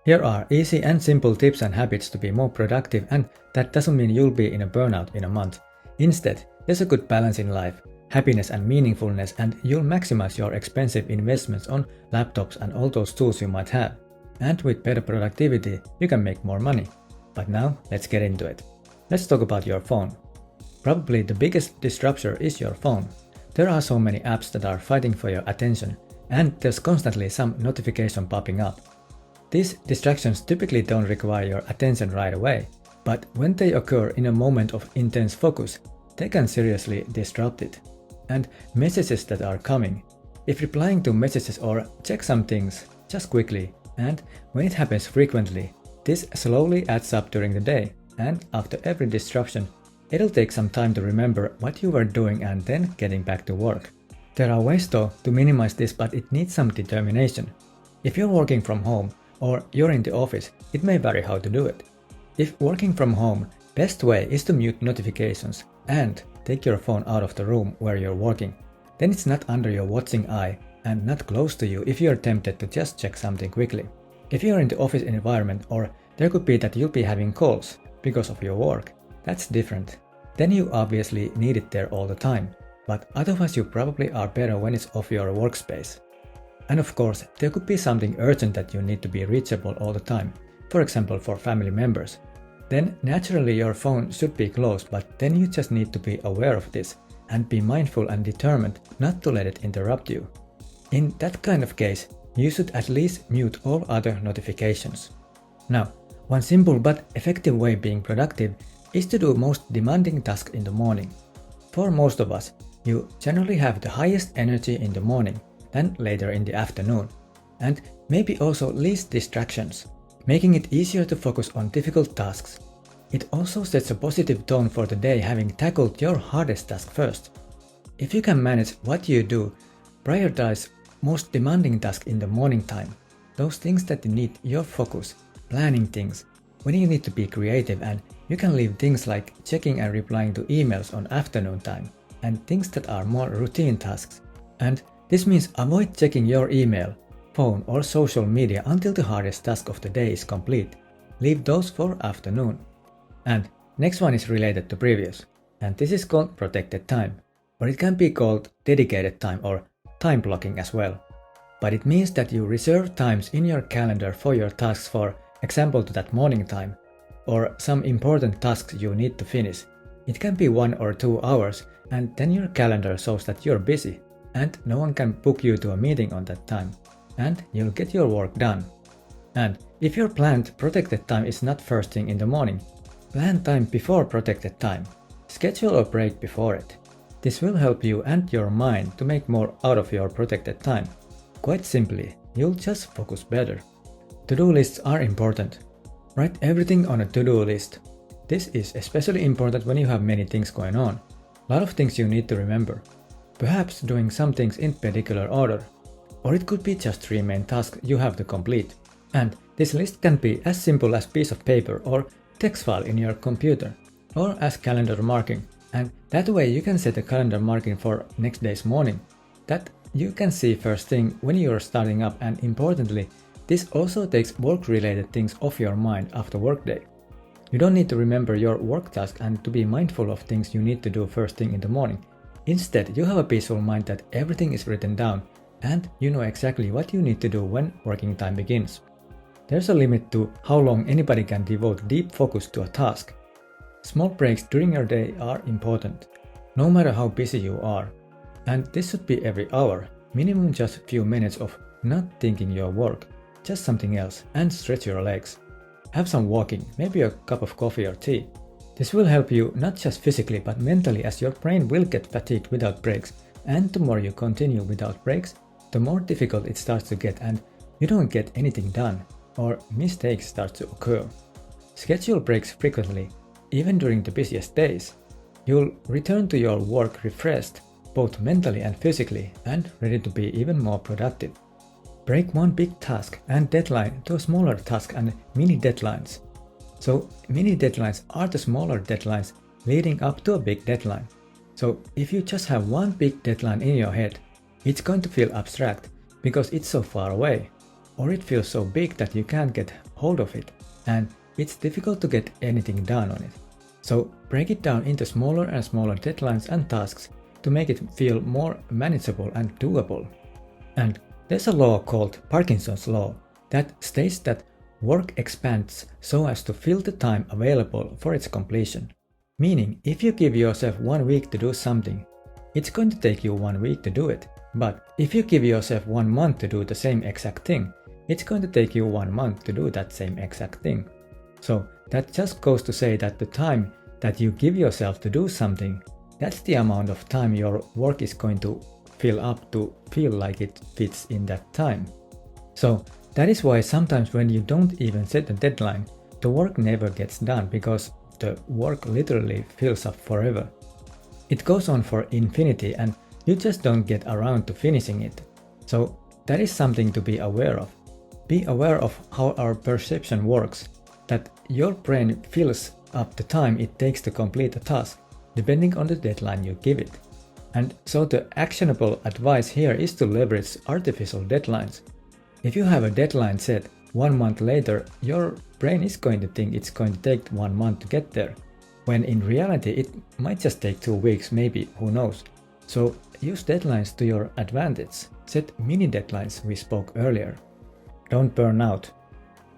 Here are easy and simple tips and habits to be more productive, and that doesn't mean you'll be in a burnout in a month. Instead, there's a good balance in life, happiness and meaningfulness, and you'll maximize your expensive investments on laptops and all those tools you might have. And with better productivity, you can make more money. But now, let's get into it. Let's talk about your phone. Probably the biggest disruptor is your phone. There are so many apps that are fighting for your attention, and there's constantly some notification popping up. These distractions typically don't require your attention right away, but when they occur in a moment of intense focus, they can seriously disrupt it. And messages that are coming. If replying to messages or check some things just quickly, and when it happens frequently, this slowly adds up during the day, and after every disruption, it'll take some time to remember what you were doing and then getting back to work. There are ways though to minimize this, but it needs some determination. If you're working from home or you're in the office, it may vary how to do it. If working from home, best way is to mute notifications and take your phone out of the room where you're working. Then it's not under your watching eye and not close to you if you're tempted to just check something quickly. If you're in the office environment, or there could be that you'll be having calls because of your work, that's different. Then you obviously need it there all the time, but otherwise you probably are better when it's off your workspace. And of course, there could be something urgent that you need to be reachable all the time, for example for family members. Then naturally your phone should be close, but then you just need to be aware of this and be mindful and determined not to let it interrupt you. In that kind of case, you should at least mute all other notifications. Now, one simple but effective way being productive is to do most demanding tasks in the morning. For most of us, you generally have the highest energy in the morning than later in the afternoon, and maybe also least distractions, making it easier to focus on difficult tasks. It also sets a positive tone for the day having tackled your hardest task first. If you can manage what you do, prioritize most demanding tasks in the morning time, those things that need your focus, planning things, when you need to be creative, and you can leave things like checking and replying to emails on afternoon time, and things that are more routine tasks. And this means avoid checking your email, phone or social media until the hardest task of the day is complete. Leave those for afternoon. And next one is related to previous, and this is called protected time, or it can be called dedicated time or time blocking as well. But it means that you reserve times in your calendar for your tasks, for example to that morning time, or some important tasks you need to finish. It can be 1 or 2 hours, and then your calendar shows that you're busy, and no one can book you to a meeting on that time, and you'll get your work done. And if your planned protected time is not first thing in the morning, plan time before protected time. Schedule a break before it. This will help you and your mind to make more out of your protected time. Quite simply, you'll just focus better. To-do lists are important. Write everything on a to-do list. This is especially important when you have many things going on. A lot of things you need to remember. Perhaps doing some things in particular order. Or it could be just 3 main tasks you have to complete. And this list can be as simple as piece of paper or text file in your computer, or as calendar marking. And that way you can set a calendar marking for next day's morning that you can see first thing when you are starting up, and importantly, this also takes work-related things off your mind after workday. You don't need to remember your work task and to be mindful of things you need to do first thing in the morning. Instead, you have a peaceful mind that everything is written down and you know exactly what you need to do when working time begins. There's a limit to how long anybody can devote deep focus to a task. Small breaks during your day are important, no matter how busy you are. And this should be every hour, minimum just a few minutes of not thinking your work, just something else, and stretch your legs. Have some walking, maybe a cup of coffee or tea. This will help you not just physically but mentally, as your brain will get fatigued without breaks, and the more you continue without breaks, the more difficult it starts to get and you don't get anything done, or mistakes start to occur. Schedule breaks frequently, even during the busiest days. You'll return to your work refreshed, both mentally and physically, and ready to be even more productive. Break one big task and deadline to a smaller task and mini deadlines. So mini deadlines are the smaller deadlines leading up to a big deadline. So if you just have one big deadline in your head, it's going to feel abstract because it's so far away, or it feels so big that you can't get hold of it, and it's difficult to get anything done on it. So break it down into smaller and smaller deadlines and tasks to make it feel more manageable and doable. And there's a law called Parkinson's law that states that work expands so as to fill the time available for its completion. Meaning, if you give yourself 1 week to do something, it's going to take you 1 week to do it. But if you give yourself 1 month to do the same exact thing, it's going to take you 1 month to do that same exact thing. So that just goes to say that the time that you give yourself to do something, that's the amount of time your work is going to fill up to feel like it fits in that time. So that is why sometimes when you don't even set a deadline, the work never gets done because the work literally fills up forever. It goes on for infinity and you just don't get around to finishing it. So that is something to be aware of. Be aware of how our perception works, that your brain fills up the time it takes to complete a task, depending on the deadline you give it. And so the actionable advice here is to leverage artificial deadlines. If you have a deadline set 1 month later, your brain is going to think it's going to take 1 month to get there, when in reality it might just take 2 weeks, maybe, who knows. So use deadlines to your advantage. Set mini deadlines we spoke earlier. Don't burn out.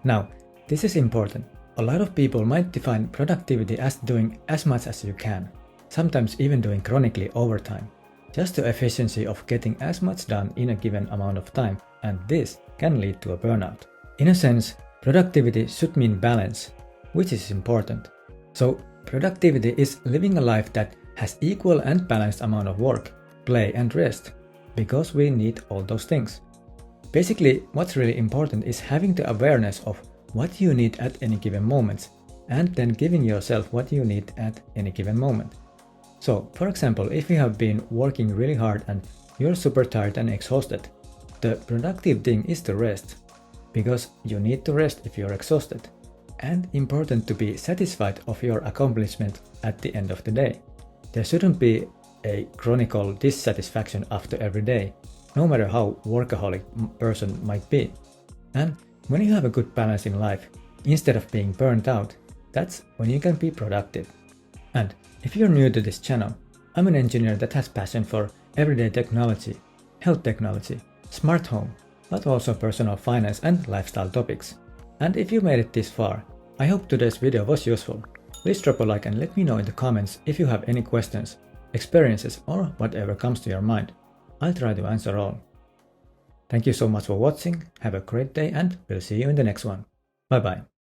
Now, this is important. A lot of people might define productivity as doing as much as you can, sometimes even doing chronically overtime, just the efficiency of getting as much done in a given amount of time, and this can lead to a burnout. In a sense, productivity should mean balance, which is important. So productivity is living a life that has equal and balanced amount of work, play and rest, because we need all those things. Basically, what's really important is having the awareness of what you need at any given moment, and then giving yourself what you need at any given moment. So, for example, if you have been working really hard and you're super tired and exhausted, the productive thing is to rest, because you need to rest if you're exhausted, and important to be satisfied of your accomplishment at the end of the day. There shouldn't be a chronic dissatisfaction after every day, no matter how workaholic person might be. And when you have a good balance in life, instead of being burnt out, that's when you can be productive. And if you're new to this channel, I'm an engineer that has passion for everyday technology, health technology, smart home, but also personal finance and lifestyle topics. And if you made it this far, I hope today's video was useful. Please drop a like and let me know in the comments if you have any questions, experiences, or whatever comes to your mind. I'll try to answer all. Thank you so much for watching, have a great day, and we'll see you in the next one. Bye bye.